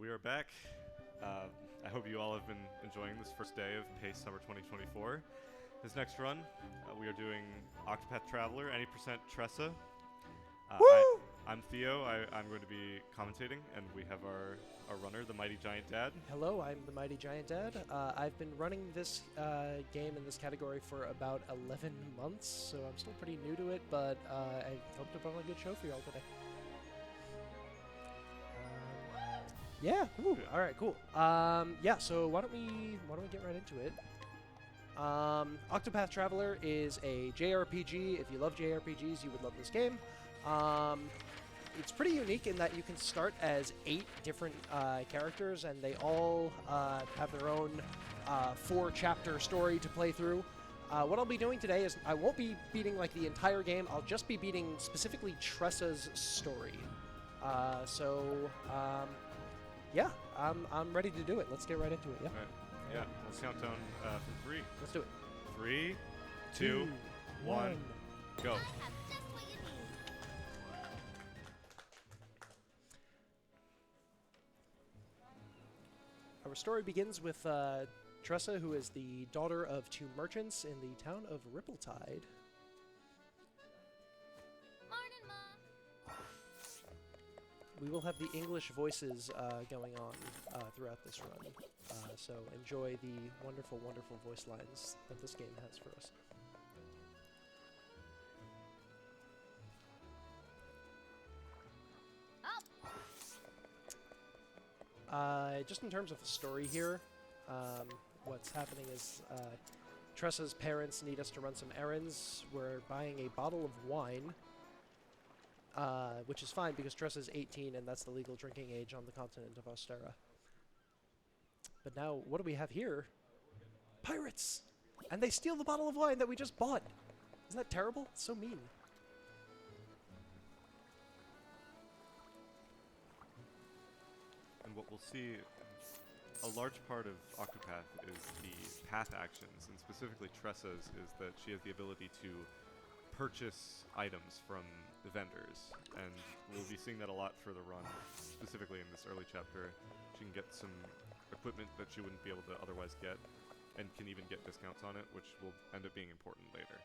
we are back. I hope you all have been enjoying this first day of PACE Summer 2024. This next run, we are doing Octopath Traveler, any percent Tressa. I'm Theo. I'm going to be commentating, and we have our runner, Themightygiantdad. Hello, I'm Themightygiantdad. I've been running this game in this category for about 11 months, so I'm still pretty new to it, but I hope to put on a good show for y'all today. Yeah, woo. All right, cool. Yeah, so why don't we get right into it? Octopath Traveler is a JRPG. If you love JRPGs, you would love this game. It's pretty unique in that you can start as 8 different characters, and they all have their own 4-chapter story to play through. What I'll be doing today is I won't be beating like the entire game. I'll just be beating specifically Tressa's story. Yeah, I'm ready to do it. Let's get right into it. Yeah. All right. Yeah. Let's count down from 3. Let's do it. 3, 2, 1, go. Our story begins with Tressa, who is the daughter of 2 merchants in the town of Rippletide. Morning, Mom. We will have the English voices going on throughout this run, so enjoy the wonderful, wonderful voice lines that this game has for us. Just in terms of the story here, what's happening is Tressa's parents need us to run some errands. We're buying a bottle of wine, which is fine because Tressa's 18 and that's the legal drinking age on the continent of Ostera. But now, what do we have here? Pirates! And they steal the bottle of wine that we just bought! Isn't that terrible? It's so mean. And what we'll see, a large part of Octopath is the path actions, and specifically Tressa's is that she has the ability to purchase items from the vendors, and we'll be seeing that a lot for the run, specifically in this early chapter. She can get some equipment that she wouldn't be able to otherwise get, and can even get discounts on it, which will end up being important later.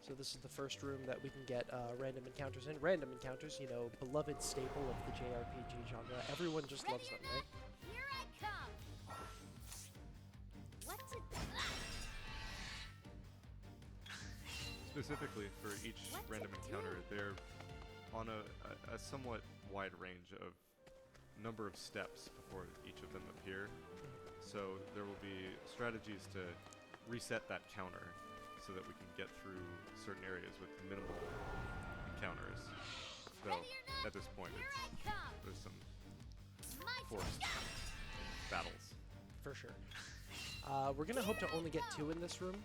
So this is the first room that we can get random encounters in. Random encounters, you know, beloved staple of the JRPG genre. Everyone just loves them, right? Here I come. What to do? Specifically for each random encounter, they're on a somewhat wide range of number of steps before each of them appear. So there will be strategies to reset that counter so that we can get through certain areas with minimal encounters. Though at this point there's some forced battles. For sure. We're going to hope to only get 2 in this room.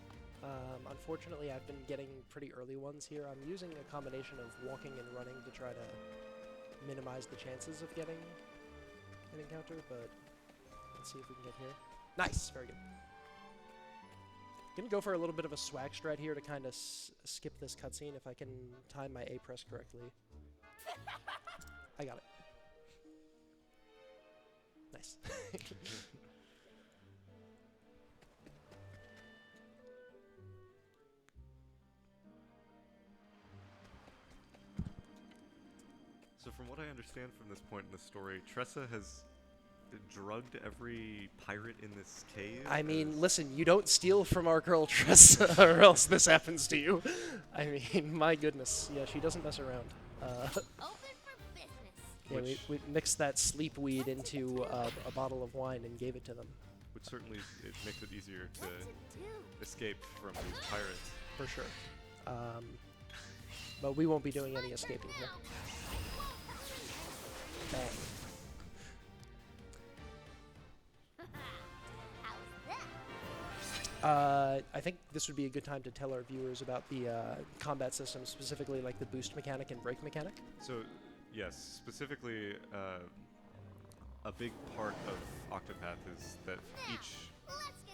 Unfortunately, I've been getting pretty early ones here. I'm using a combination of walking and running to try to minimize the chances of getting an encounter, but let's see if we can get here. Nice! Very good. Gonna go for a little bit of a swag strat here to kind of skip this cutscene if I can time my A press correctly. I got it. Nice. So from what I understand from this point in the story, Tressa has drugged every pirate in this cave? I mean, listen, you don't steal from our girl Tressa or else this happens to you. I mean, my goodness. Yeah, she doesn't mess around. Open for business. Yeah, we mixed that sleep weed into a bottle of wine and gave it to them. Which certainly it makes it easier to escape from these pirates. For sure. But we won't be doing any escaping here. Bang. I think this would be a good time to tell our viewers about the combat system, specifically like the boost mechanic and brake mechanic. So, yes, specifically, a big part of Octopath is that each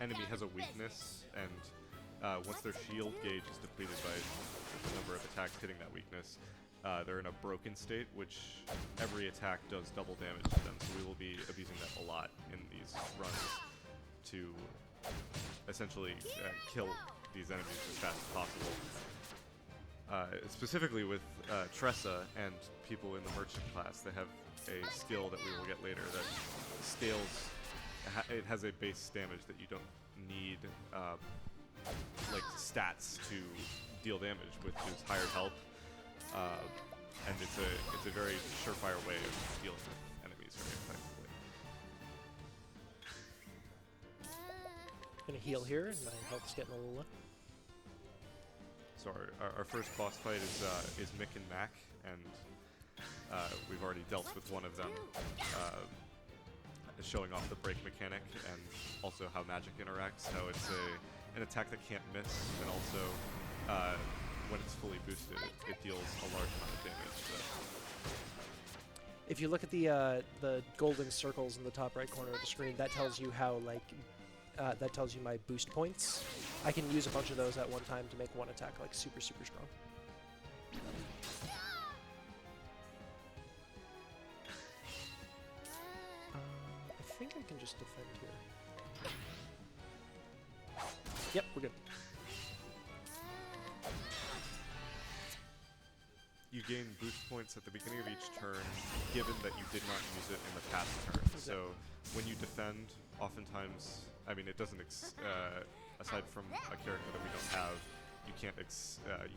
enemy has a weakness, and once their shield gauge is depleted by the number of attacks hitting that weakness, they're in a broken state, which every attack does double damage to them. So we will be abusing that a lot in these runs to essentially kill these enemies as fast as possible. Specifically with Tressa and people in the merchant class, they have a skill that we will get later that scales. It has a base damage that you don't need like stats to deal damage, which is higher health, and it's a very surefire way of dealing with enemies very effectively. Gonna heal here, and my health's getting a little low. So our first boss fight is Mick and Mac, and we've already dealt with one of them, showing off the break mechanic and also how magic interacts, how it's an attack that can't miss, and also when it's fully boosted, it deals a large amount of damage. So. If you look at the golden circles in the top right corner of the screen, that tells you how that tells you my boost points. I can use a bunch of those at one time to make one attack like super strong. I think I can just defend here. Yep, we're good. You gain boost points at the beginning of each turn, given that you did not use it in the past turn. So when you defend, oftentimes, I mean, it doesn't, aside from a character that we don't have, you can't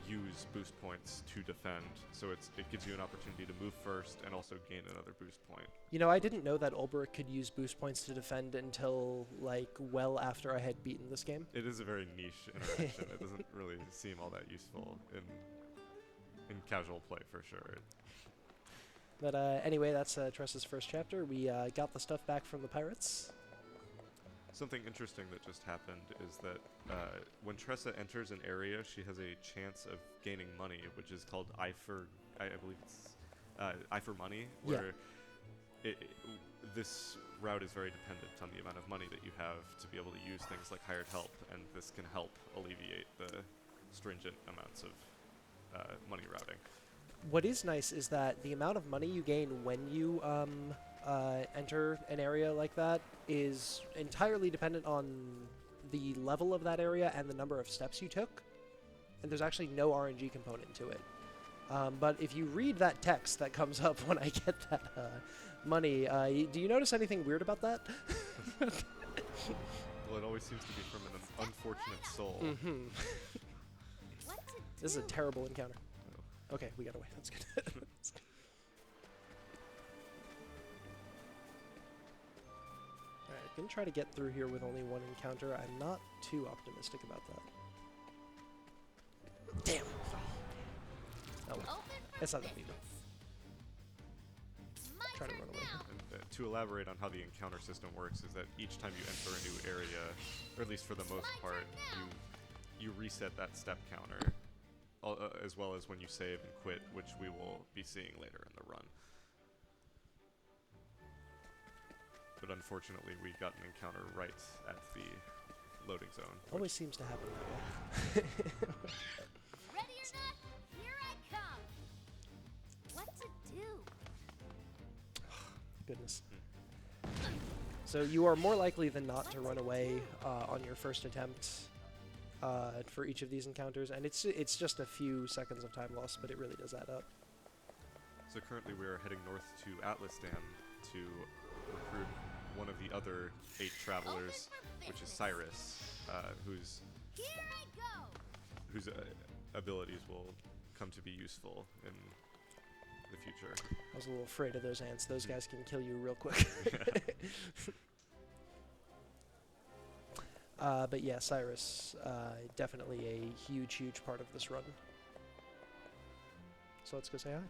use boost points to defend. So it gives you an opportunity to move first and also gain another boost point. You know, I didn't know that Ulbrich could use boost points to defend until, like, well after I had beaten this game. It is a very niche interaction. It doesn't really seem all that useful in casual play, for sure. But anyway, that's Tressa's first chapter. We got the stuff back from the pirates. Something interesting that just happened is that when Tressa enters an area, she has a chance of gaining money, which is called I believe it's I for money, where this route is very dependent on the amount of money that you have to be able to use things like hired help, and this can help alleviate the stringent amounts of money routing. What is nice is that the amount of money you gain when you enter an area like that is entirely dependent on the level of that area and the number of steps you took. And there's actually no RNG component to it. But if you read that text that comes up when I get that money, do you notice anything weird about that? Well, it always seems to be from an unfortunate soul. Mm-hmm. This is a terrible encounter. Okay, we got away. That's good. That's good. Alright, I'm gonna try to get through here with only one encounter. I'm not too optimistic about that. Damn! Oh well. It's not that big. Try to run away. And, to elaborate on how the encounter system works is that each time you enter a new area, or at least for the most part, you reset that step counter. As well as when you save and quit, which we will be seeing later in the run. But unfortunately, we got an encounter right at the loading zone. Always seems to happen that way. Ready or not, here I come. What to do? Goodness. So you are more likely than not to run away on your first attempt. For each of these encounters, and it's just a few seconds of time lost, but it really does add up. So currently we are heading north to Atlas Dam to recruit one of the other 8 travelers, which is Cyrus, whose abilities will come to be useful in the future. I was a little afraid of those ants. Those guys can kill you real quick. But yeah, Cyrus, definitely a huge part of this run. So let's go say hi. Yeah.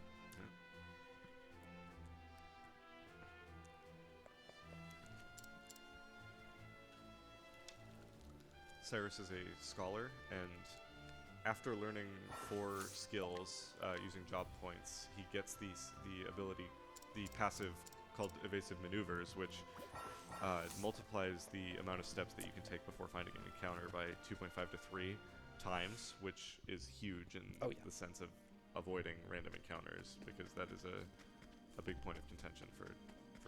Cyrus is a scholar, and after learning 4 skills using job points, he gets the ability, the passive called evasive maneuvers, which it multiplies the amount of steps that you can take before finding an encounter by 2.5 to 3 times, which is huge in Oh, yeah. the sense of avoiding random encounters, because that is a big point of contention for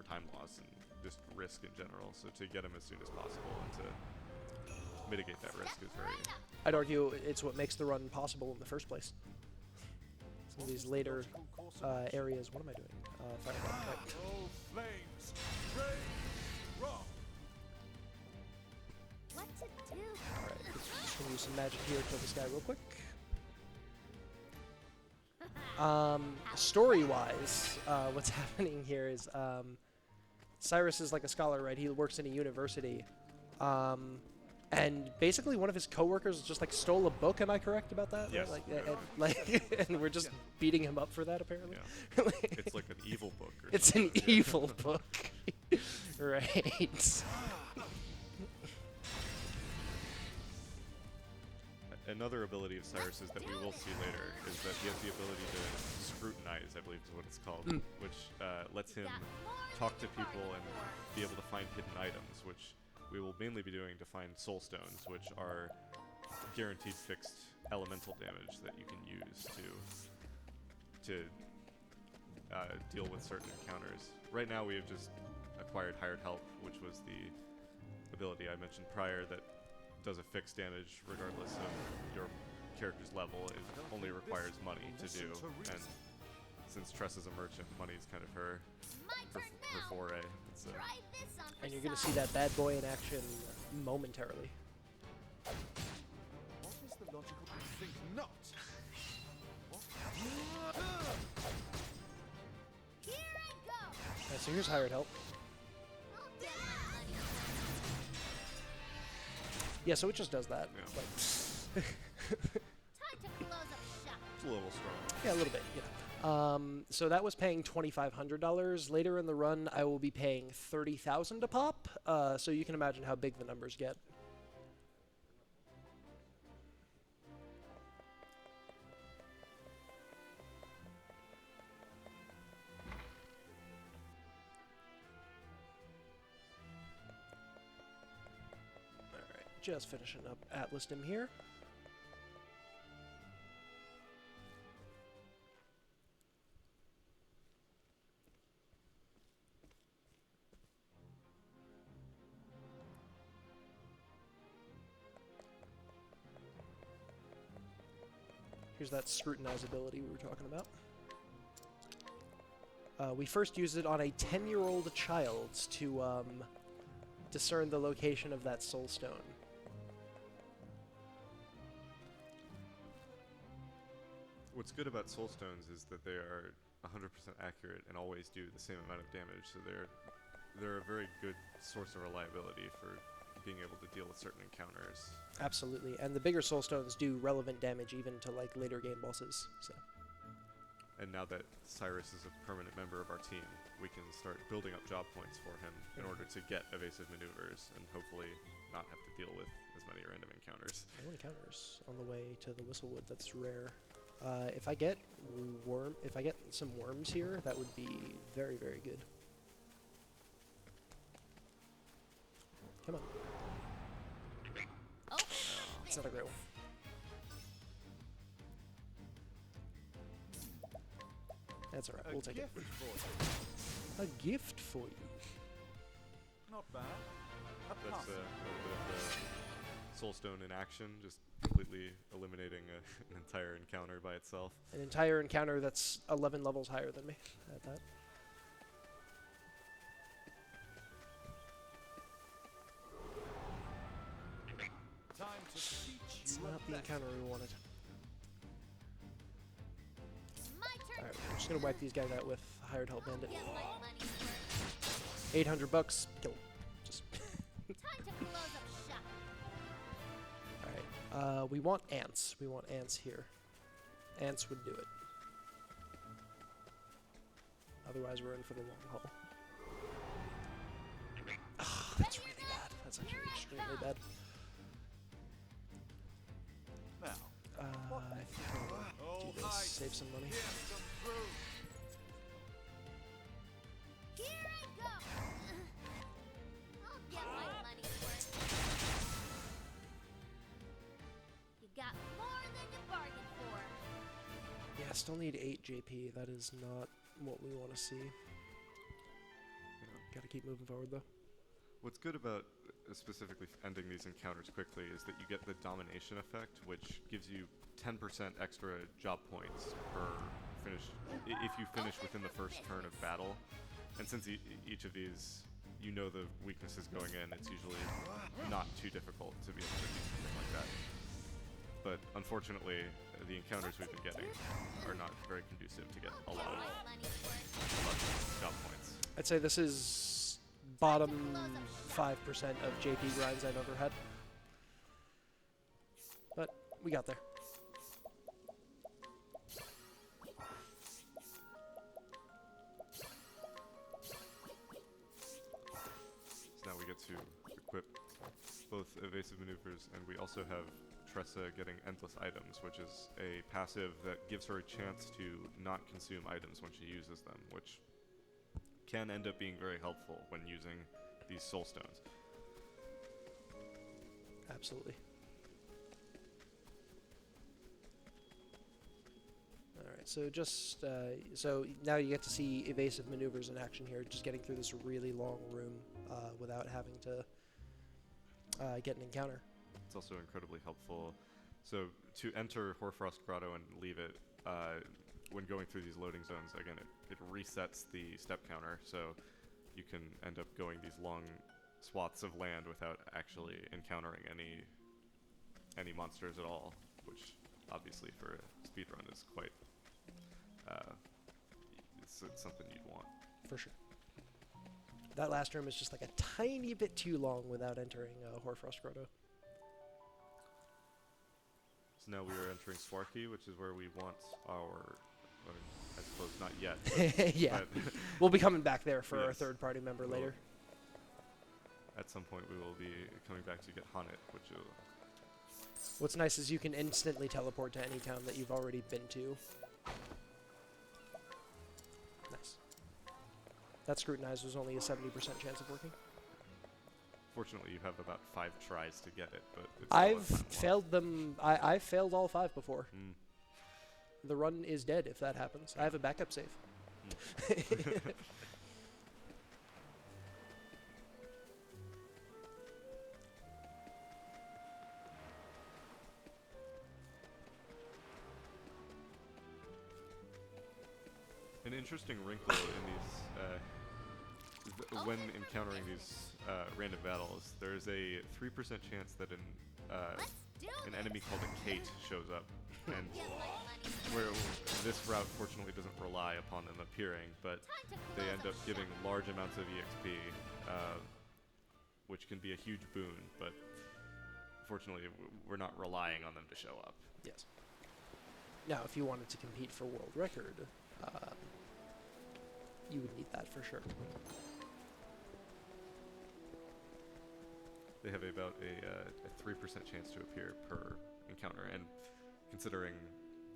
time loss and just risk in general. So to get them as soon as possible and to mitigate that risk is very... I'd argue it's what makes the run possible in the first place. Some of these later areas. What am I doing? Fireball. Right. Oh, flames! Rain! Rock! What to do? Alright, just gonna use some magic here, kill this guy real quick. Story-wise, what's happening here is Cyrus is like a scholar, right? He works in a university, and basically one of his coworkers just like stole a book. Am I correct about that? Yes. And we're just beating him up for that apparently. Yeah. It's like an evil book or It's something. an evil book, right? Another ability of Cyrus's that we will see later is that he has the ability to scrutinize, I believe is what it's called, which lets him talk to people and be able to find hidden items, which we will mainly be doing to find soul stones, which are guaranteed fixed elemental damage that you can use to deal with certain encounters. Right now we have just acquired Hired Help, which was the ability I mentioned prior that does a fixed damage regardless of your character's level. It only requires money to do, and since Tress is a merchant, money's kind of her foray. It's, Try this on for And you're gonna size. see that bad boy in action momentarily. What is the logical think not? Here I go. Alright, so here's Hired Help. I'll get my money. Yeah, so it just does that. Yeah. Like, Time to close up shop. it's a little strong. yeah, a little bit, yeah. So that was paying $2,500. Later in the run, I will be paying $30,000 a pop. So you can imagine how big the numbers get. Alright, just finishing up Atlas Dim here. Here's that scrutinize ability we were talking about. We first used it on a 10-year-old child to discern the location of that soul stone. What's good about soul stones is that they are 100% accurate and always do the same amount of damage, so they're a very good source of reliability for being able to deal with certain encounters. Absolutely, and the bigger soul stones do relevant damage even to like later game bosses. So And now that Cyrus is a permanent member of our team, we can start building up job points for him in order to get evasive maneuvers and hopefully not have to deal with as many random encounters. no encounters on the way to the Whistlewood. That's rare. If I get some worms here, that would be very, very good. Come on, Oh, it's not a great one. That's alright, we'll take it. gift for you. A gift for you. Not bad. A That's pass. a little bit of the soul stone in action, just completely eliminating an entire encounter by itself. An entire encounter that's 11 levels higher than me at that. Time to teach It's you a not the lesson. encounter we wanted. my turn. Alright, we're just gonna wipe these guys out with Hired Help I'll Bandit. get my money's worth. 800 bucks, kill 'em. Just Time to close up shop. alright. We want ants. We want ants here. Ants would do it. Otherwise, we're in for the long haul. Ah, that's really bad. That's actually extremely bad. Now, I think I'll do this. Save some money. get some food. Here I go. Still need 8 JP. That is not what we want to see. Yeah. Gotta keep moving forward though. What's good about specifically ending these encounters quickly is that you get the domination effect, which gives you 10% extra job points per finish if you finish within the first turn of battle. And since each of these, you know the weaknesses going in, it's usually not too difficult to be able to do something like that. But unfortunately, the encounters we've been getting are not very conducive to get a lot of job points. I'd say this is bottom 5% of JP grinds I've ever had. But we got there. So now we get to equip both evasive maneuvers, and we also have Tressa getting endless items, which is a passive that gives her a chance to not consume items when she uses them, which can end up being very helpful when using these soul stones. Absolutely. Alright, so just, so now you get to see evasive maneuvers in action here, just getting through this really long room without having to get an encounter. It's also incredibly helpful. So to enter Hoarfrost Grotto and leave it, when going through these loading zones, again, it resets the step counter, so you can end up going these long swaths of land without actually encountering any monsters at all, which obviously for a speedrun is quite, it's something you'd want. For sure. That last room is just like a tiny bit too long without entering Hoarfrost Grotto. So now we are entering Swarky, which is where we want our, or I suppose not yet. Yeah, but we'll be coming back there for our Yes. third party member later. At some point we will be coming back to get Haunted, which will, What's nice is you can instantly teleport to any town that you've already been to. Nice. That Scrutinize was only a 70% chance of working. fortunately you have about 5 tries to get it, but it's still a I've fun one. failed them. I've failed all 5 before. Mm. The run is dead if that happens. I have a backup save. An interesting wrinkle in these, when encountering these random battles, there's a 3% chance that an enemy called a Kate shows up, and where this route fortunately doesn't rely upon them appearing, but they end up giving large amounts of EXP, which can be a huge boon, but fortunately we're not relying on them to show up. Yes. Now, if you wanted to compete for world record, you would need that for sure. They have about a 3% chance to appear per encounter, and considering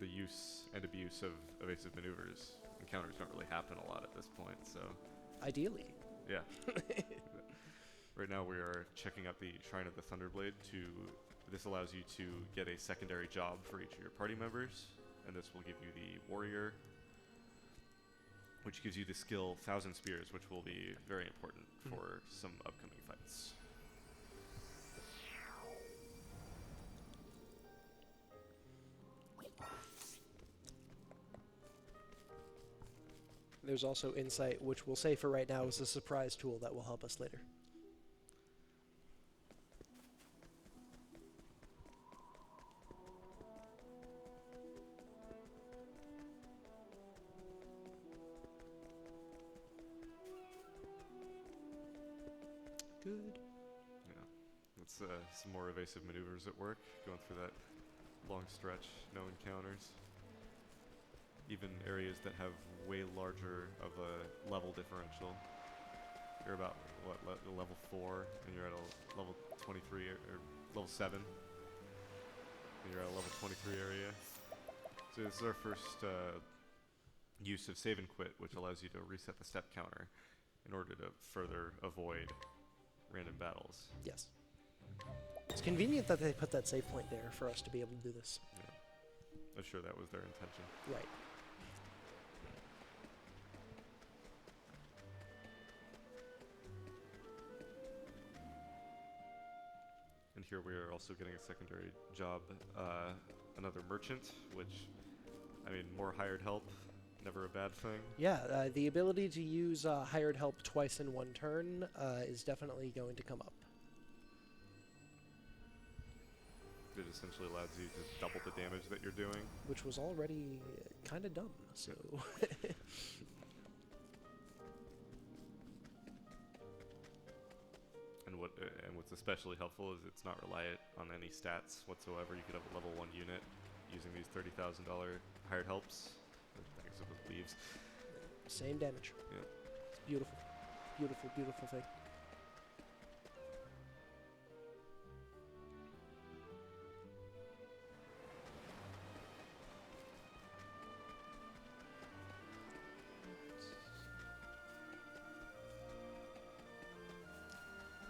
the use and abuse of evasive maneuvers, encounters don't really happen a lot at this point, so Ideally. yeah. Right now we are checking out the Shrine of the Thunderblade. This allows you to get a secondary job for each of your party members, and this will give you the Warrior, which gives you the skill 1,000 Spears, which will be very important for some upcoming fights. There's also Insight, which we'll say for right now is a surprise tool that will help us later. Good. Yeah, that's some more evasive maneuvers at work, going through that long stretch, no encounters. Even areas that have way larger of a level differential. You're about, what, level 4, and you're at a level 23, or level 7. And you're at a level 23 area. So this is our first use of save and quit, which allows you to reset the step counter in order to further avoid random battles. Yes. It's convenient that they put that save point there for us to be able to do this. Yeah. I'm sure that was their intention. Right. here we are also getting a secondary job, another merchant, which, I mean, more hired help, never a bad thing. Yeah, the ability to use hired help twice in one turn is definitely going to come up. It essentially allows you to double the damage that you're doing. Which was already kind of dumb, so... And what's especially helpful is it's not reliant on any stats whatsoever. You could have a level 1 unit using these $30,000 hired helps. Thanks to the leaves. Same damage. Yeah. It's beautiful. Beautiful, beautiful thing.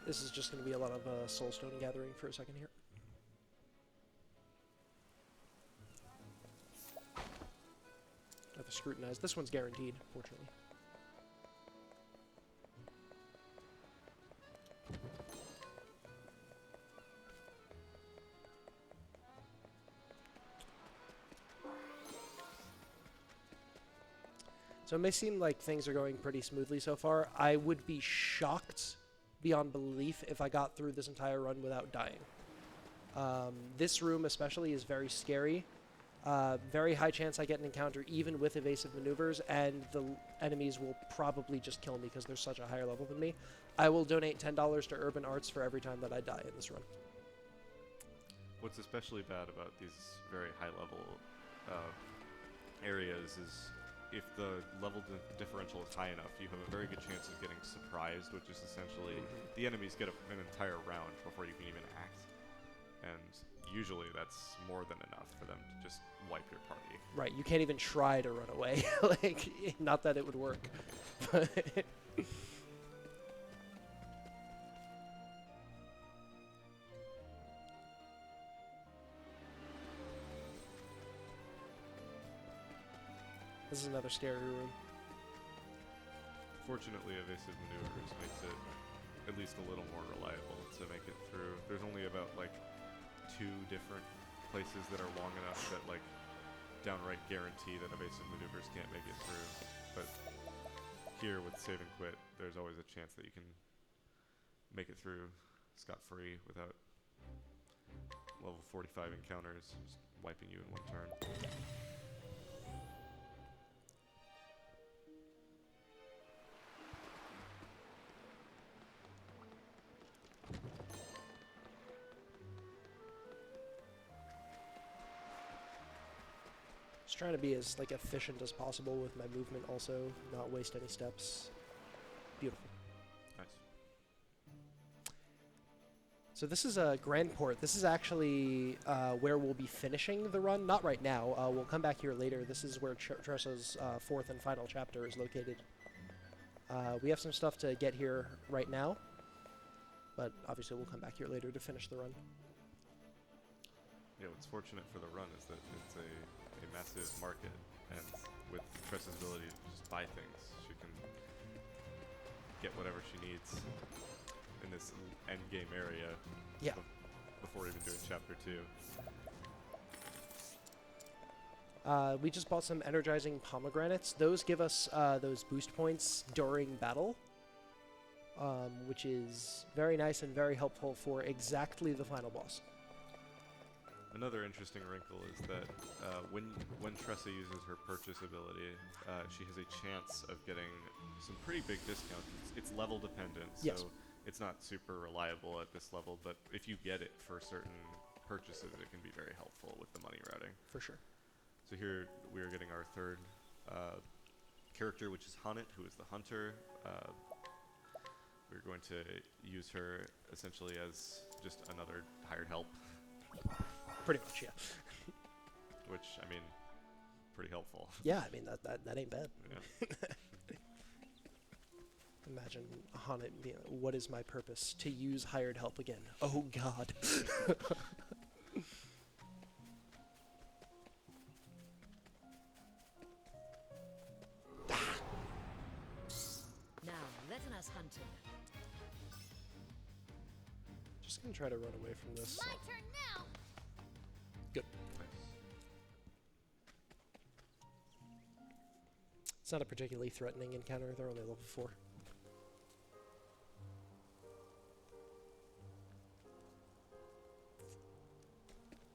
This is just going to be a lot of soulstone gathering for a second here. I have to scrutinize. This one's guaranteed, fortunately. So it may seem like things are going pretty smoothly so far. I would be shocked beyond belief if I got through this entire run without dying. This room especially is very scary. Very high chance I get an encounter even with evasive maneuvers, and the enemies will probably just kill me because they're such a higher level than me. I will donate $10 to Urban Arts for every time that I die in this run. What's especially bad about these very high level areas is if the level differential is high enough, you have a very good chance of getting surprised, which is essentially the enemies get an entire round before you can even act. And usually that's more than enough for them to just wipe your party. Right, you can't even try to run away. Like, not that it would work. But this is another scary room. Fortunately, evasive maneuvers makes it at least a little more reliable to make it through. There's only about like 2 different places that are long enough that like downright guarantee that evasive maneuvers can't make it through. But here with save and quit, there's always a chance that you can make it through scot-free without level 45 encounters just wiping you in one turn. Just trying to be as like efficient as possible with my movement, also not waste any steps. Beautiful. Nice. So this is a Grand Port. This is actually where we'll be finishing the run. Not right now. We'll come back here later. This is where Tressa's 4th and final chapter is located. We have some stuff to get here right now, but obviously we'll come back here later to finish the run. Yeah, what's fortunate for the run is that it's a massive market, and with Tressa's ability to just buy things, she can get whatever she needs in this end game area. Yeah. Before even doing chapter 2. We just bought some energizing pomegranates. Those give us those boost points during battle, which is very nice and very helpful for exactly the final boss. Another interesting wrinkle is that when Tressa uses her purchase ability, she has a chance of getting some pretty big discounts. It's level dependent, Yes. so it's not super reliable at this level, but if you get it for certain purchases, it can be very helpful with the money routing. For sure. So here we are getting our third character, which is Hanit, who is the hunter. We're going to use her essentially as just another hired help. Pretty much, yeah. Which, I mean, pretty helpful. Yeah, I mean, that ain't bad. Yeah. Imagine Hanit being, what is my purpose? To use hired help again. Oh, God. Now, let us hunt him. Just gonna try to run away from this. My turn now. Good. Nice. It's not a particularly threatening encounter. They're only level 4.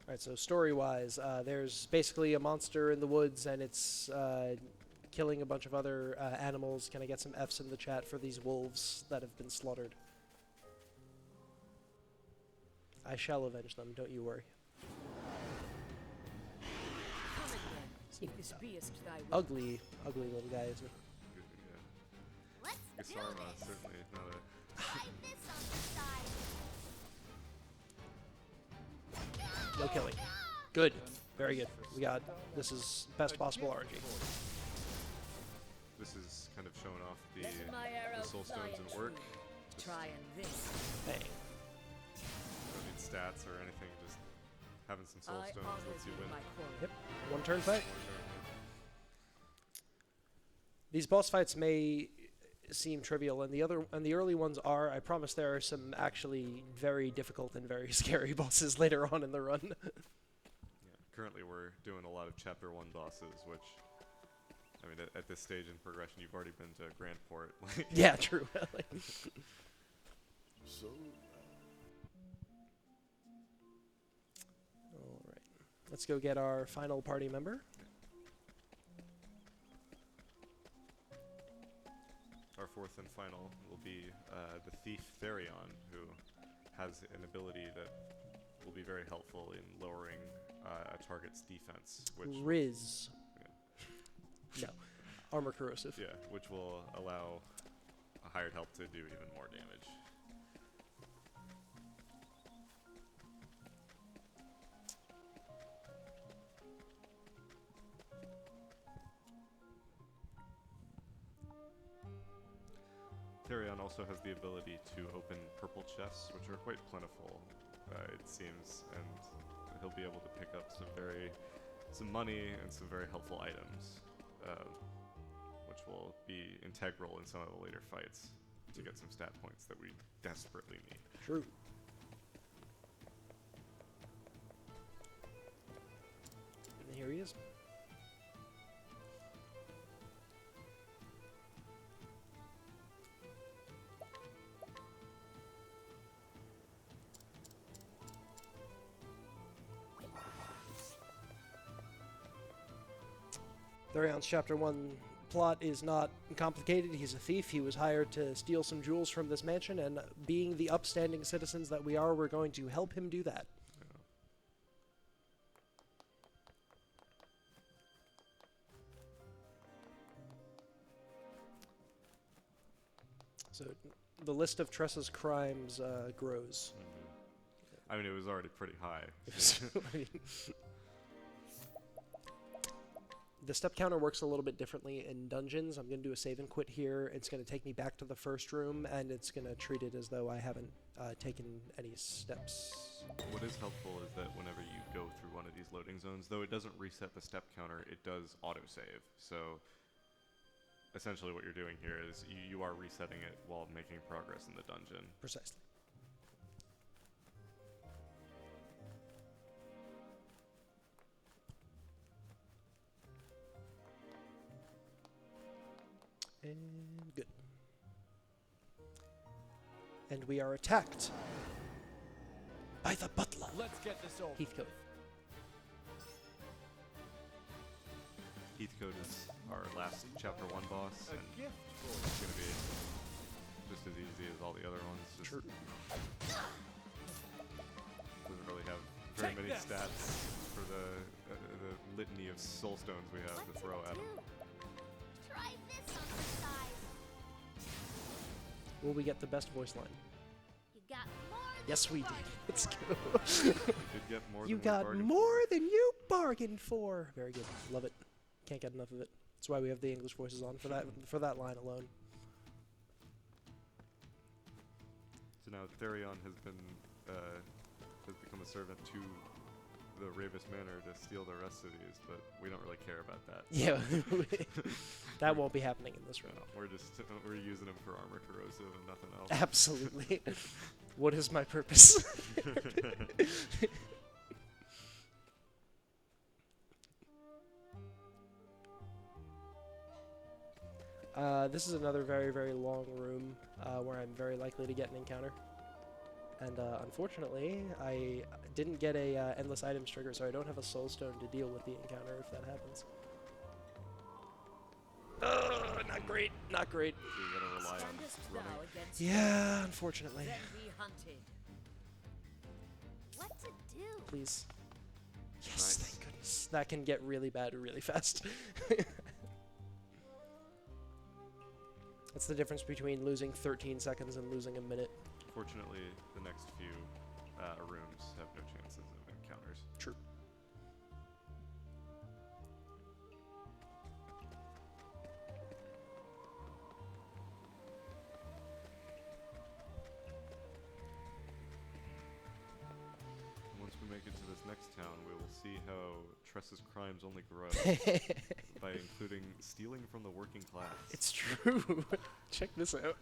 Alright, so story-wise, there's basically a monster in the woods, and it's killing a bunch of other animals. Can I get some Fs in the chat for these wolves that have been slaughtered? I shall avenge them, don't you worry. Come again, if this beest thy will. Ugly little guy, isn't he? Good, yeah. Let's do Gasarma, this. certainly not a. Try this on the side. No killing. Good. Very good. We got... This is best possible RNG. This is kind of showing off the, Let my arrow the soul fly stones at and work. you. Just Try and this. Hey. don't need stats or anything, just having some soul I stones honor lets you thee, win. my quarry. Yep. One turn fight. One turn, These boss fights may seem trivial, and the early ones are. I promise there are some actually very difficult and very scary bosses later on in the run. yeah. Currently we're doing a lot of chapter 1 bosses, which, I mean, at this stage in progression, you've already been to Grand Port. Like, Yeah, true. So, All right. Let's go get our final party member. our fourth and final will be the thief Therion, who has an ability that will be very helpful in lowering a target's defense, which Riz. No. Armor corrosive. yeah, which will allow a hired help to do even more damage. Therion also has the ability to open purple chests, which are quite plentiful, it seems, and he'll be able to pick up some money and some very helpful items, which will be integral in some of the later fights to get some stat points that we desperately need. True. And here he is. Therion's Chapter 1 plot is not complicated. He's a thief. He was hired to steal some jewels from this mansion, and being the upstanding citizens that we are, we're going to help him do that. So the list of Tressa's crimes grows. I mean, it was already pretty high. I mean, the step counter works a little bit differently in dungeons. I'm going to do a save and quit here. It's going to take me back to the first room, and it's going to treat it as though I haven't taken any steps. What is helpful is that whenever you go through one of these loading zones, though it doesn't reset the step counter, it does autosave. So essentially what you're doing here is you are resetting it while making progress in the dungeon. Precisely. And good. And we are attacked by the butler, let's get this over. Heathcote. Heathcote is our last chapter 1 boss, A and gift for it's going to be just as easy as all the other ones. Just True. doesn't really have very Take many this. stats for the litany of soul stones we have to throw at him. Try this on the side. Will we get the best voice line? You got more than Yes, we did. bargained Let's for. go. We did get more You than we got bargained more than you bargained for. Very good. Love it. Can't get enough of it. That's why we have the English voices on for that line alone. So now Therion has become a servant to the Ravis Manor to steal the rest of these, but we don't really care about that. Yeah. That won't be happening in this room. No, we're using them for armor corrosive and nothing else. Absolutely. What is my purpose? This is another very, very long room where I'm very likely to get an encounter. And unfortunately, I didn't get a endless items trigger, so I don't have a soul stone to deal with the encounter if that happens. Not great, not great. So you gotta rely on Standest thou running. against Yeah, unfortunately. then be hunted. What to do? Please. Yes, Nice. thank goodness. That can get really bad really fast. That's the difference between losing 13 seconds and losing a minute. Fortunately, the next few rooms have no chances of encounters. True. Once we make it to this next town, we will see how Tressa's crimes only grow by including stealing from the working class. It's true. Check this out.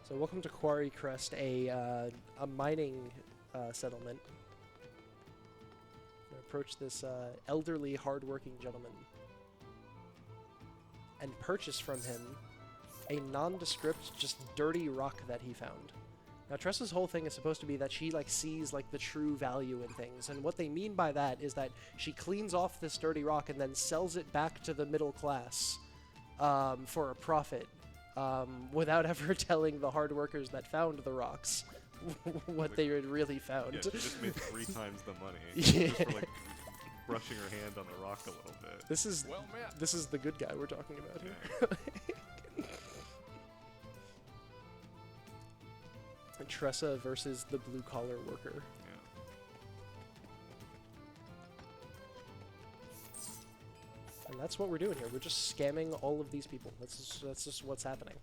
So welcome to Quarry Crest, a mining settlement. We approach this elderly, hard-working gentleman and purchase from him a nondescript, just dirty rock that he found. Now, Tressa's whole thing is supposed to be that she sees the true value in things, and what they mean by that is that she cleans off this dirty rock and then sells it back to the middle class for a profit. Without ever telling the hard workers that found the rocks what they had really found. Yeah, she just made 3 times the money Yeah. just for brushing her hand on the rock a little bit. This is Well met. this is the good guy we're talking about here. Tressa versus the blue collar worker. Yeah. And that's what we're doing here. We're just scamming all of these people. That's just what's happening.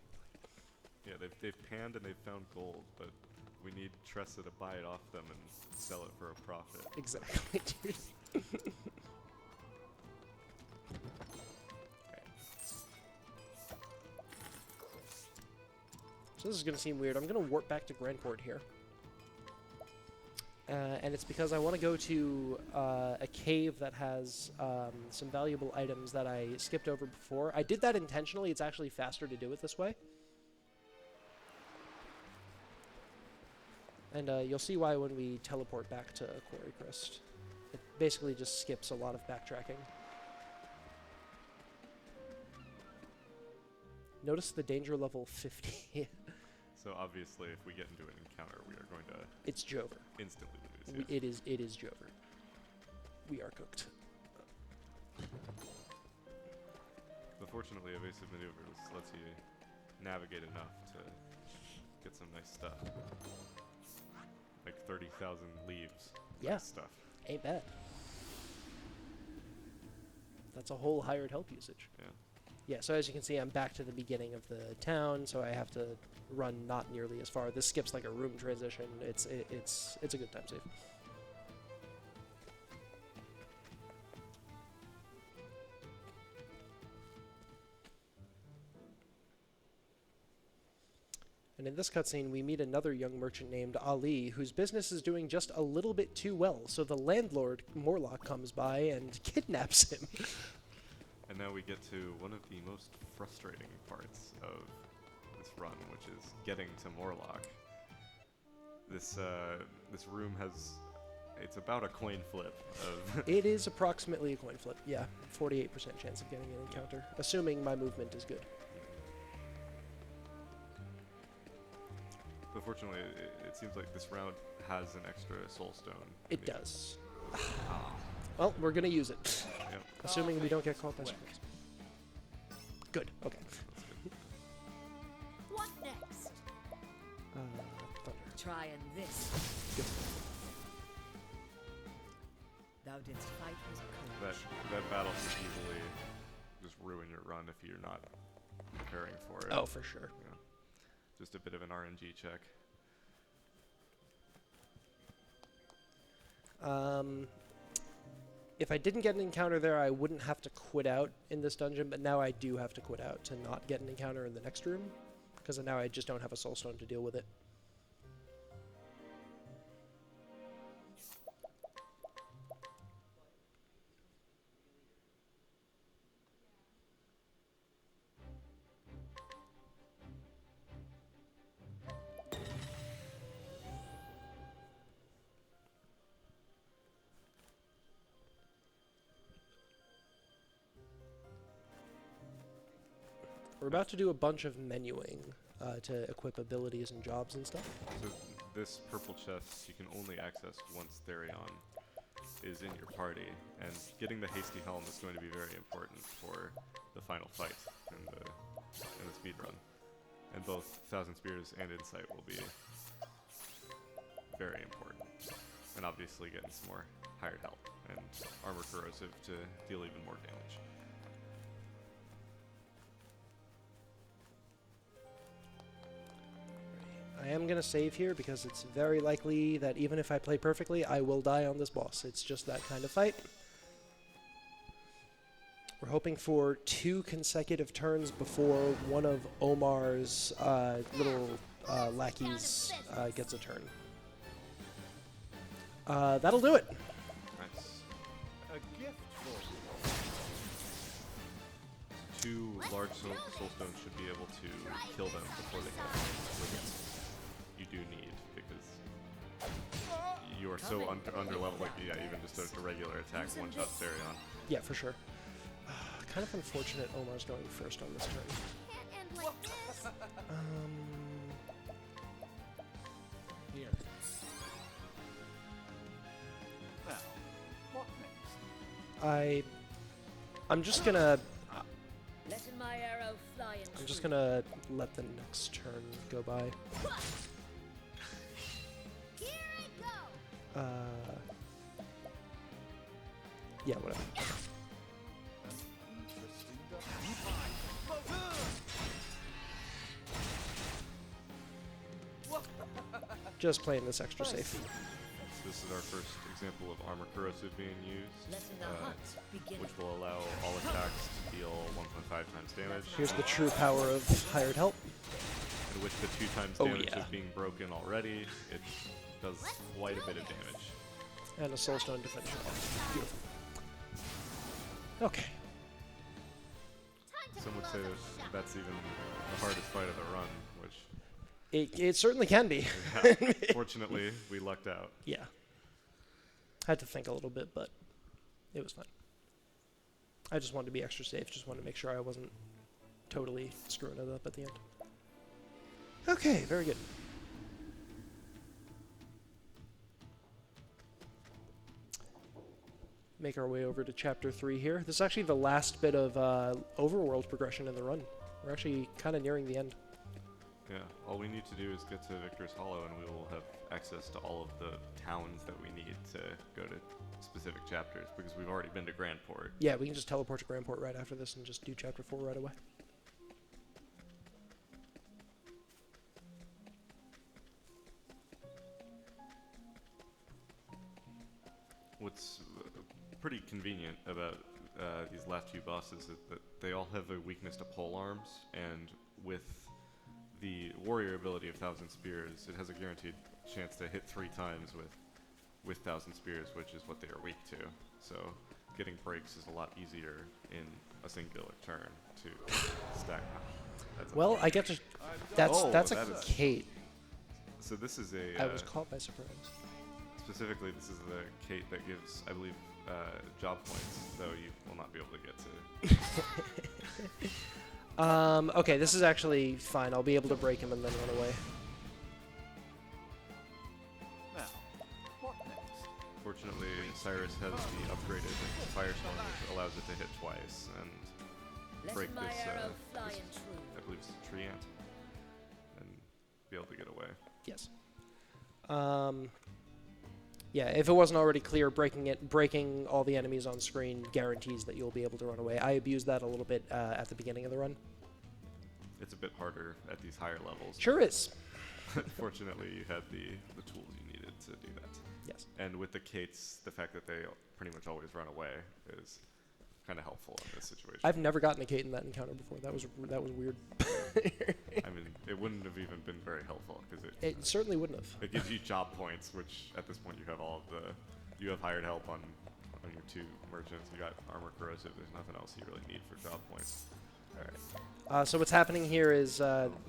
Yeah, they've panned and they've found gold, but we need Tressa to buy it off them and sell it for a profit. Exactly, dude. So this is going to seem weird. I'm going to warp back to Grandport here. And it's because I want to go to a cave that has some valuable items that I skipped over before. I did that intentionally. It's actually faster to do it this way. And you'll see why when we teleport back to Quarry Crest. It basically just skips a lot of backtracking. Notice the danger level 50. So obviously, if we get into an encounter, we are going to It's Jover. instantly lose. Yeah. It is Jover. We are cooked. But fortunately, evasive maneuvers lets you navigate enough to get some nice stuff. Like 30,000 leaves. Yeah. Nice stuff. Ain't bad. That's a whole hired help usage. Yeah. Yeah, so as you can see, I'm back to the beginning of the town, so I have to run not nearly as far. This skips like a room transition. It's a good time save. And in this cutscene, we meet another young merchant named Ali, whose business is doing just a little bit too well. So the landlord, Morlock, comes by and kidnaps him. And now we get to one of the most frustrating parts of this run, which is getting to Morlock. This room has, it's about a coin flip of It is approximately a coin flip, yeah. 48% chance of getting an encounter, assuming my movement is good. But fortunately, it seems like this round has an extra soul stone. It does. Well, we're gonna use it. Yep. Assuming we don't get caught by surprise. Good, okay. What next? Thunder. Try and this. Good. Thou didst fight with courage. That battle can easily just ruin your run if you're not preparing for it. Oh, for sure. Yeah. Just a bit of an RNG check. if I didn't get an encounter there, I wouldn't have to quit out in this dungeon, but now I do have to quit out to not get an encounter in the next room, because now I just don't have a soul stone to deal with it. We're about to do a bunch of menuing to equip abilities and jobs and stuff. So this purple chest you can only access once Therion is in your party, and getting the hasty helm is going to be very important for the final fight in the speed run. And both Thousand Spears and Insight will be very important. And obviously getting some more hired help and armor corrosive to deal even more damage. I am going to save here because it's very likely that even if I play perfectly, I will die on this boss. It's just that kind of fight. We're hoping for 2 consecutive turns before one of Omar's little lackeys gets a turn. That'll do it. Nice. A gift for you. 2 large soulstones should be able to kill them before they get limits. You do need, because you are so underleveled, like, yeah, even just a regular attack one-shot Therion. Yeah, for sure. Kind of unfortunate Omar's going first on this turn. Can't end like this. Here. Now, what next? I'm just gonna Letting my arrow fly and I'm just true. gonna let the next turn go by. Here I go. Yeah, whatever. Just playing this extra safe. So this is our first example of armor corrosive being used, Letting the hunt begin. which will allow all attacks to deal 1.5 times damage. Here's the true power of hired help. And with the 2 times Oh, damage yeah. of being broken already, it does quite a bit of damage. And a soulstone to finish it off. Beautiful. Okay. Time to Some would close say up that shop. that's even the hardest fight of the run, which, It certainly can be. yeah, fortunately, we lucked out. Yeah. Had to think a little bit, but it was fine. I just wanted to be extra safe. Just wanted to make sure I wasn't totally screwing it up at the end. Okay, very good. Make our way over to Chapter 3 here. This is actually the last bit of overworld progression in the run. We're actually kind of nearing the end. Yeah, all we need to do is get to Victor's Hollow, and we will have access to all of the towns that we need to go to specific chapters, because we've already been to Grandport. Yeah, we can just teleport to Grandport right after this and just do Chapter 4 right away. What's pretty convenient about these last 2 bosses is that they all have a weakness to pole arms, and with the warrior ability of Thousand Spears, it has a guaranteed chance to hit 3 times with Thousand Spears, which is what they are weak to. So getting breaks is a lot easier in a singular turn to stack. That's a- Well, I get to... That's Oh, that's a that is- Kate. so this is a I was caught by surprise. specifically this is the Kate that gives, I believe, job points, though you will not be able to get to. Okay, this is actually fine. I'll be able to break him and then run away. Now, what next? Fortunately, Cyrus has the upgraded Firestorm, which allows it to hit twice and break Letting my this, arrow fly this- and true. I believe it's a tree ant, and be able to get away. Yes. Yeah, if it wasn't already clear, breaking all the enemies on screen guarantees that you'll be able to run away. I abused that a little bit at the beginning of the run. It's a bit harder at these higher levels. Sure is. Fortunately, you had the tools you needed to do that. Yes. And with the Kates, the fact that they pretty much always run away is kind of helpful in this situation. I've never gotten a Kate in that encounter before. That was weird. I mean, it wouldn't have even been very helpful because It certainly wouldn't have. it gives you job points, which at this point you have all of the, you have hired help on your 2 merchants. You got armor corrosive. There's nothing else you really need for job points. All right. So what's happening here is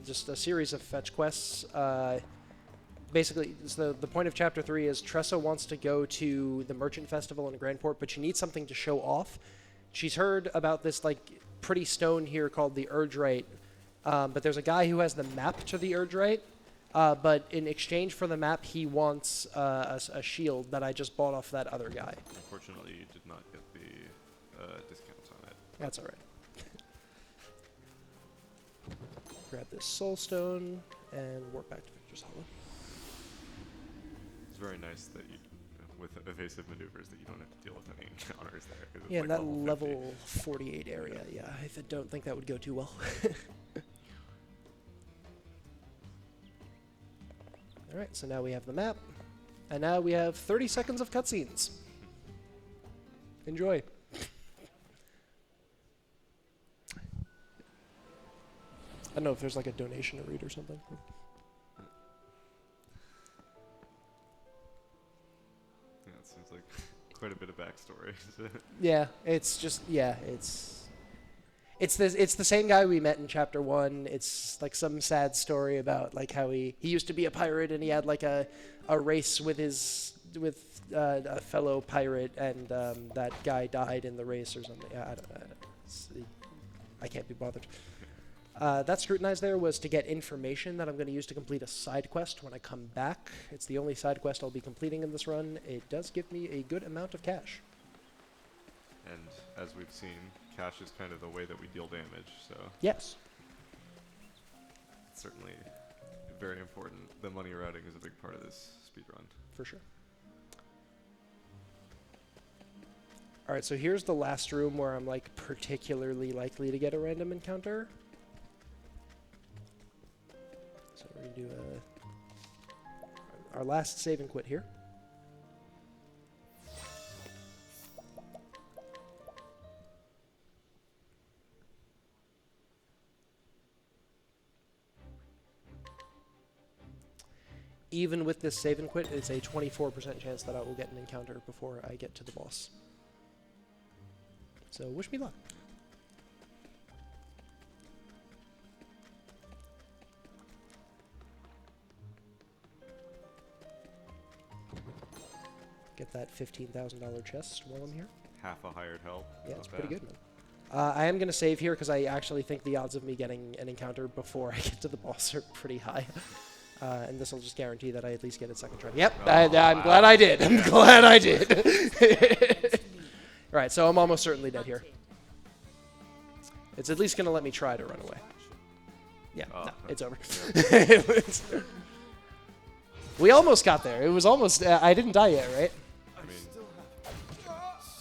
just a series of fetch quests. Basically, so the point of Chapter 3 is Tressa wants to go to the Merchant Festival in Grandport, but she needs something to show off. She's heard about this like pretty stone here called the Urdrite, but there's a guy who has the map to the Urdrite, but in exchange for the map, he wants a shield that I just bought off that other guy. Unfortunately, you did not get the discounts on it. That's all right. Grab this soul stone and warp back to Victor's Hollow. It's very nice that you, with evasive maneuvers, that you don't have to deal with any encounters there. 'Cause it's Yeah, like in that level 50. level 48 area, yeah, I don't think that would go too well. Alright, so now we have the map, and now we have 30 seconds of cutscenes. Enjoy. I don't know if there's like a donation to read or something. Yeah, it seems like quite a bit of backstory. Yeah, it's just it's the same guy we met in Chapter 1. It's like some sad story about like how he used to be a pirate and he had like a race with a fellow pirate and that guy died in the race or something. I don't know. I can't be bothered. That scrutinize there was to get information that I'm going to use to complete a side quest when I come back. It's the only side quest I'll be completing in this run. It does give me a good amount of cash. And as we've seen, cash is kind of the way that we deal damage, so Yes. it's certainly very important. The money routing is a big part of this speedrun. For sure. Alright, so here's the last room where I'm like particularly likely to get a random encounter. So we're going to do our last save and quit here. Even with this save and quit, it's a 24% chance that I will get an encounter before I get to the boss. So wish me luck. Get that $15,000 chest while I'm here. Half a hired help. Yeah, Not it's pretty bad. good, man. I am going to save here because I actually think the odds of me getting an encounter before I get to the boss are pretty high. And this will just guarantee that I at least get it second try. Yep, Oh, I'm wow. glad I did. I'm glad I did. Right, so I'm almost certainly dead here. It's at least going to let me try to run away. Yeah, Oh, no, it's over. yeah. We almost got there. It was almost... I didn't die yet, right? I mean,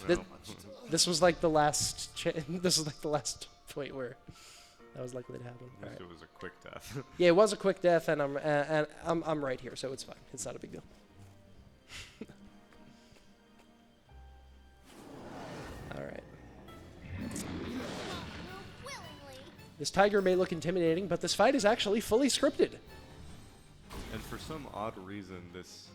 Th- no. This was like the last... this was like the last point where that was likely to happen. At All least right. it was a quick death. Yeah, it was a quick death, and I'm right here, so it's fine. It's not a big deal. All right. Willingly. This tiger may look intimidating, but this fight is actually fully scripted. And for some odd reason, this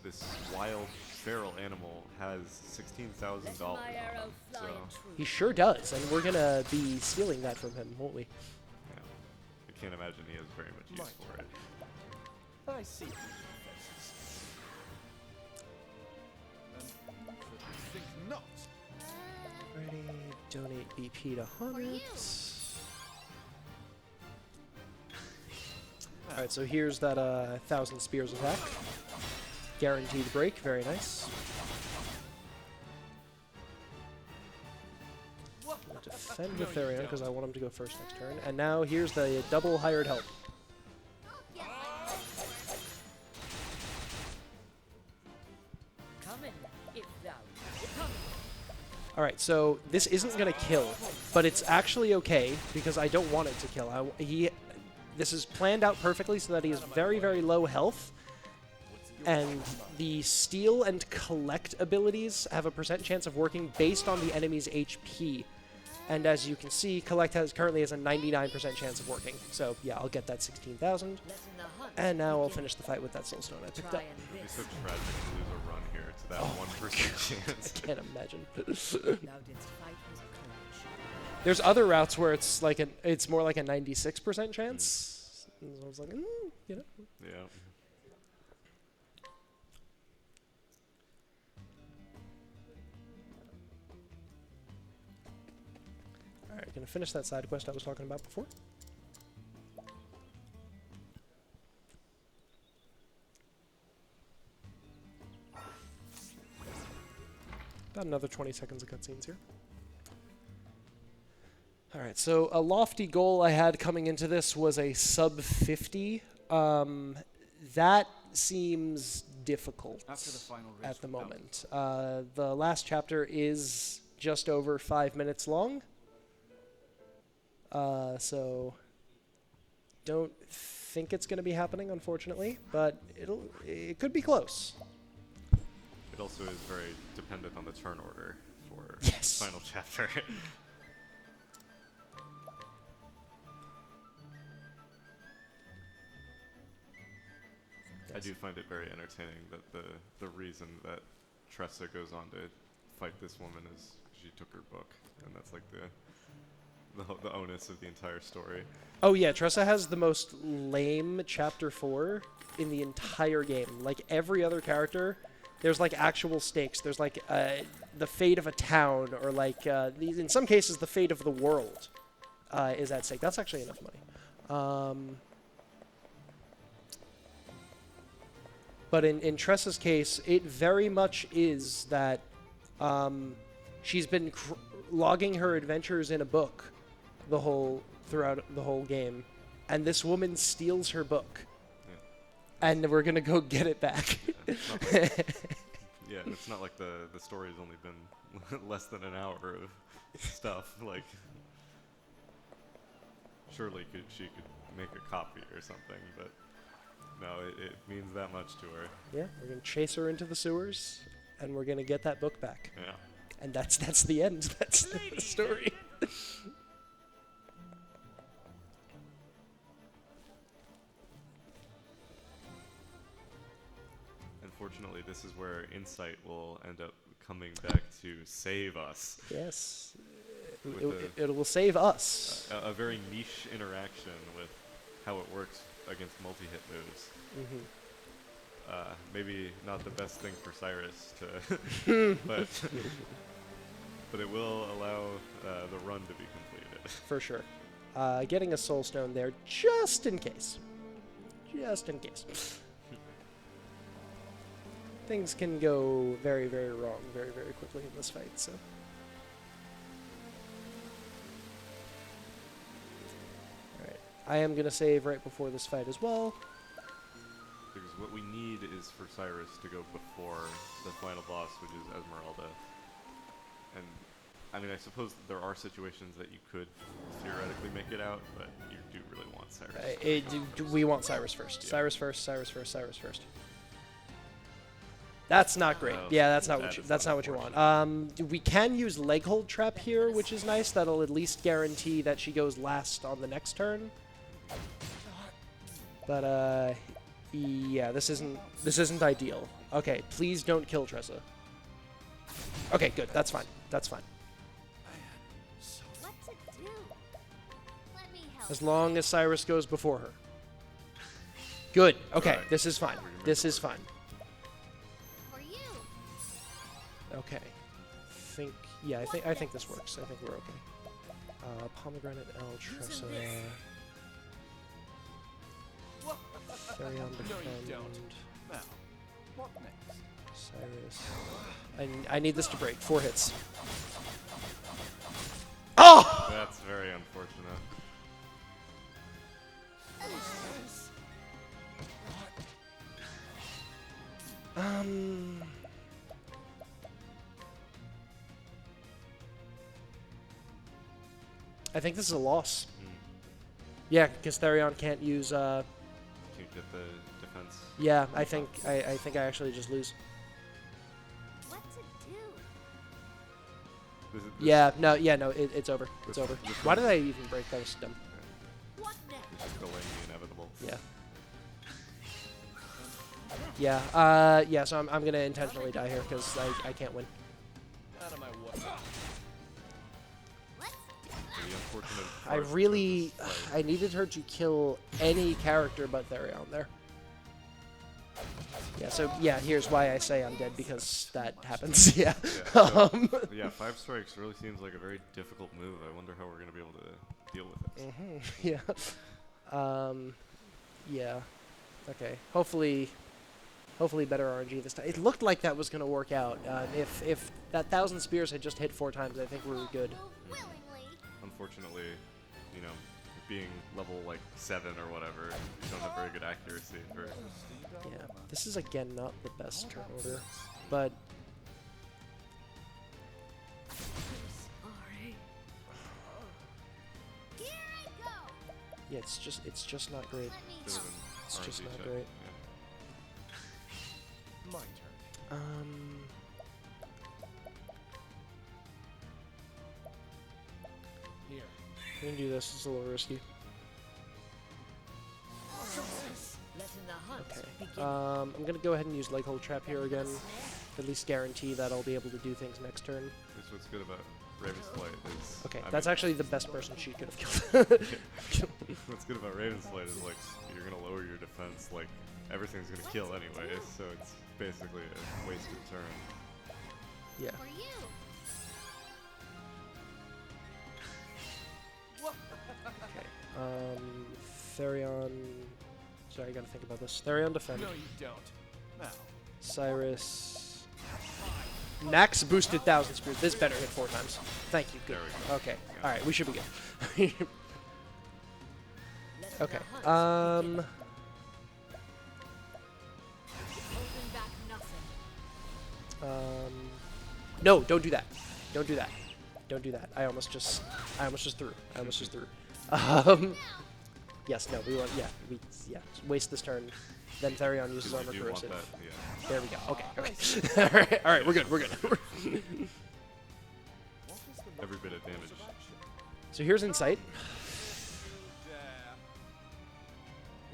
wild feral animal has $16,000 Let on my him. arrow fly So, in He truth. sure does, and we're gonna be stealing that from him, won't we? yeah, I can't imagine he has very much use for it. I see. And think not. Ready, donate BP to Hunt. Alright, so here's that 1,000 spears attack. Guaranteed break, very nice. I'm gonna defend with Therion because I want him to go first next turn. And now here's the double hired help. Come in, if thou come. Alright, so this isn't going to kill, but it's actually okay because I don't want it to kill. This is planned out perfectly so that he has very, very low health. And the steal and collect abilities have a % chance of working based on the enemy's HP. And as you can see, collect currently has a 99% chance of working. So yeah, I'll get that 16,000. And now I'll finish the fight with that soulstone I picked up. It'd be so tragic to lose a run here to that 1% chance. I can't imagine. There's other routes where it's like it's more like a 96% chance. And I was like, you know. Yeah. Alright, gonna finish that side quest I was talking about before. About another 20 seconds of cutscenes here. Alright, so a lofty goal I had coming into this was a sub 50. That seems difficult After the final race at the was out. moment. The last chapter is just over 5 minutes long. So don't think it's going to be happening, unfortunately, but it could be close. It also is very dependent on the turn order for Yes. the final chapter. I do find it very entertaining that the reason that Tressa goes on to fight this woman is she took her book, and that's like the onus of the entire story. Oh yeah, Tressa has the most lame chapter 4 in the entire game. Like every other character, there's like actual stakes. There's like the fate of a town, or like in some cases the fate of the world is at stake. That's actually enough money. But in Tressa's case, it very much is that she's been logging her adventures in a book throughout the whole game, and this woman steals her book, and we're gonna go get it back. Yeah, it's not like the story's only been less than an hour of stuff. Like, surely she could make a copy or something, but no, it means that much to her. Yeah, we're gonna chase her into the sewers, and we're gonna get that book back. Yeah. And that's the end. That's the story. Unfortunately, this is where Insight will end up coming back to save us. Yes. With It will save us. A very niche interaction with how it works against multi-hit moves. Maybe not the best thing for Cyrus to, but it will allow the run to be completed. For sure. Getting a soul stone there just in case. Just in case. Things can go very, very wrong very, very quickly in this fight, so. Alright. I am going to save right before this fight as well. Because what we need is for Cyrus to go before the final boss, which is Esmeralda. And, I mean, I suppose there are situations that you could theoretically make it out, but you do really want Cyrus. We want Cyrus first. Yeah. Cyrus first, Cyrus first, Cyrus first. That's not great. No, Yeah, that's that not what you want. We can use leg hold trap here, which is nice. That'll at least guarantee that she goes last on the next turn. But yeah, this isn't ideal. Okay, please don't kill Tressa. Okay, good. That's fine. That's fine. What to do? Let me help. As long as Cyrus goes before her. Good. Okay, Alright. this is fine. This is fine. For you. Okay. I think this works. I think we're okay. Pomegranate L Tressa. Therion No, you defend. don't. Now, what next? Cyrus. I need this to break. 4 hits. Oh! That's very unfortunate. I think this is a loss. Mm. Yeah, because Therion can't use Can't get the defense. Yeah, I think I actually just lose. What to do? Yeah, no, it's over. It's This- over. this Why one- did I even break? That was dumb. What next? It's just delaying the inevitable. Yeah. Yeah, so I'm gonna intentionally die here because I can't win. Let's The unfortunate I part of really, this fight- I needed her to kill any character but Therion there. Yeah, so yeah, here's why I say I'm dead, because that happens, yeah. Yeah, so, Um, yeah, 5 strikes really seems like a very difficult move. I wonder how we're going to be able to deal with it. yeah. Okay, hopefully better RNG this time. It looked like that was going to work out. If that 1,000 spears had just hit 4 times, I think we were good. willingly. Unfortunately, you know, being level like 7 or whatever, you don't have very good accuracy for. Yeah, this is again not the best turn order, but Sorry. Here I go. yeah, it's just not great. Let me Should have help. been It's just RNG not check, great. yeah. My turn. Here. We can do this. It's a little risky. Letting the hunt Okay. begin. I'm gonna go ahead and use Leg Hold Trap here again. At least guarantee that I'll be able to do things next turn. At least what's good about Raven's Flight is. Okay, I that's mean, actually the best person she could have killed. What's good about Raven's Flight is like you're gonna lower your defense, like everything's gonna kill anyway, so it's basically a wasted turn. Yeah. For you. Okay. Therion. Sorry, I gotta think about this. Therion defend. No, you don't. Now. Cyrus. Nax boosted 1,000 spears. This better hit 4 times. Thank you. Good. There we go. Okay. Yeah. All right. We should be good. Letting Okay. the hunt begin. Holding back nothing. No, don't do that. Don't do that. Don't do that. I almost just threw. Yes, no, we want, yeah, waste this turn. Then Therion uses 'Cause you armor do want corrosive. that, yeah. There we go. Okay. all right, we're good. Every bit of damage. So here's Insight.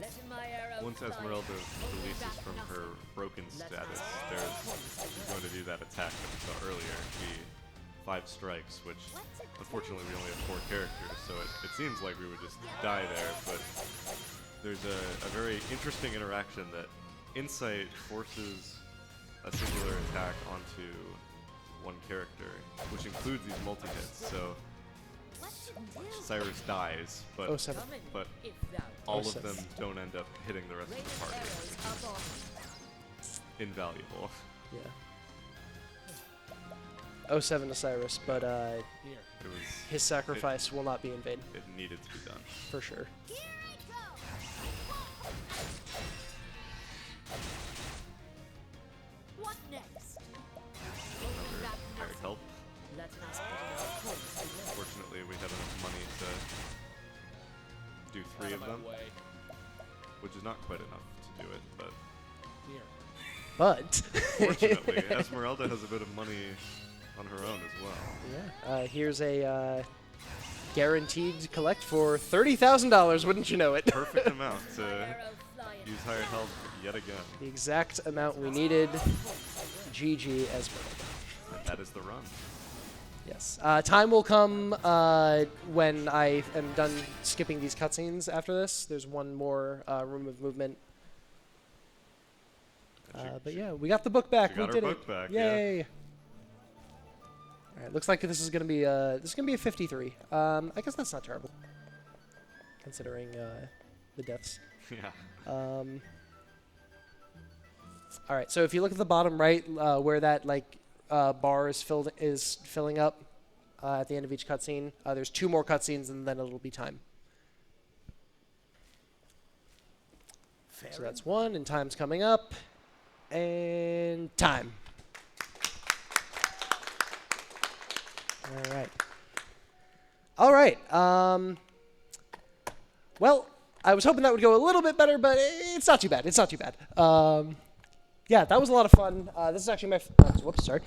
Letting my arrow Once fly. Esmeralda Holding releases back from nothing. her broken status, she's going to do that attack that we saw earlier, the 5 strikes, which unfortunately we only have 4 characters, so it seems like we would just die there, but there's a very interesting interaction that Insight forces a singular attack onto one character, which includes these multi-hits, so What to do? Cyrus dies, but Oh, 7. Coming, but if thou all Oh, of them don't end up hitting the rest of rain the party, arrows up on invaluable. Yeah. 07 to Cyrus, but Here. It was his sacrifice will not be in vain, it needed to be done. for sure. Here I go. What next? holding back Hired nothing. help. Letting us put in our course below. Fortunately, we have enough money to do 3 of them, which is not quite enough to do it, but Here. But fortunately, Esmeralda has a bit of money on her own as well. yeah, here's a guaranteed collect for $30,000. Wouldn't you know it? Perfect amount My to arrow flying. use hired help yet again. The exact amount we needed. GG Esmeralda. And that is the run. Yes. Time will come when I am done skipping these cutscenes after this. There's one more room of movement. And But yeah, we got the book back. she got We her did book it. back, yeah. Yay! All right. Looks like this is gonna be a 53. I guess that's not terrible, considering the deaths. Yeah. All right. So if you look at the bottom right, where that bar is filling up at the end of each cutscene, there's 2 more cutscenes, and then it'll be time. So that's 1, and time's coming up, and time. All right. All right. Well, I was hoping that would go a little bit better, but it's not too bad. It's not too bad. Yeah, that was a lot of fun. This is actually my whoops, sorry.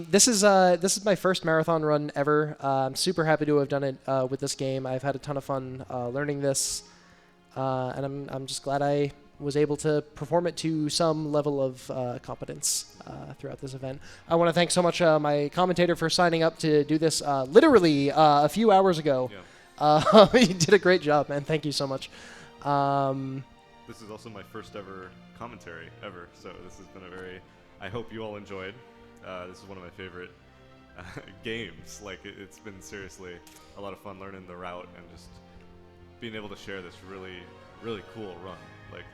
This is my first marathon run ever. I'm super happy to have done it with this game. I've had a ton of fun learning this, and I'm just glad I was able to perform it to some level of competence throughout this event. I want to thank so much my commentator for signing up to do this literally a few hours ago. Yeah. He did a great job, man. Thank you so much. This is also my first ever commentary ever, so this has been a very, I hope you all enjoyed. This is one of my favorite games. Like, it's been seriously a lot of fun learning the route and just being able to share this really, really cool run. Like,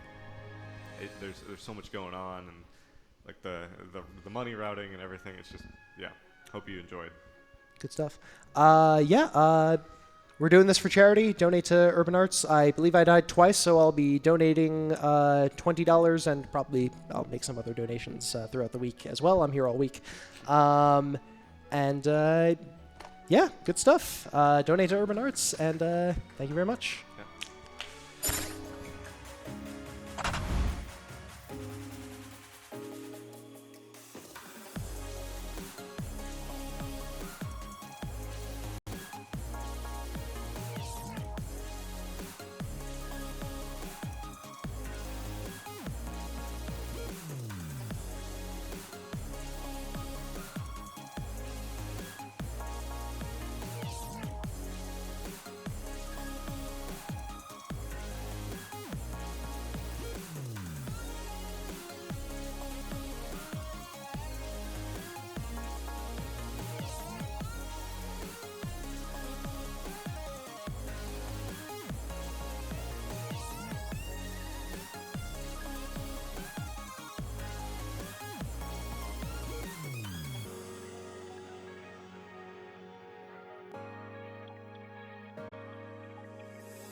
there's so much going on, and like the money routing and everything. It's just, yeah, hope you enjoyed. Good stuff. We're doing this for charity. Donate to Urban Arts. I believe I died twice, so I'll be donating $20, and probably I'll make some other donations throughout the week as well. I'm here all week. Yeah, good stuff. Donate to Urban Arts, and thank you very much.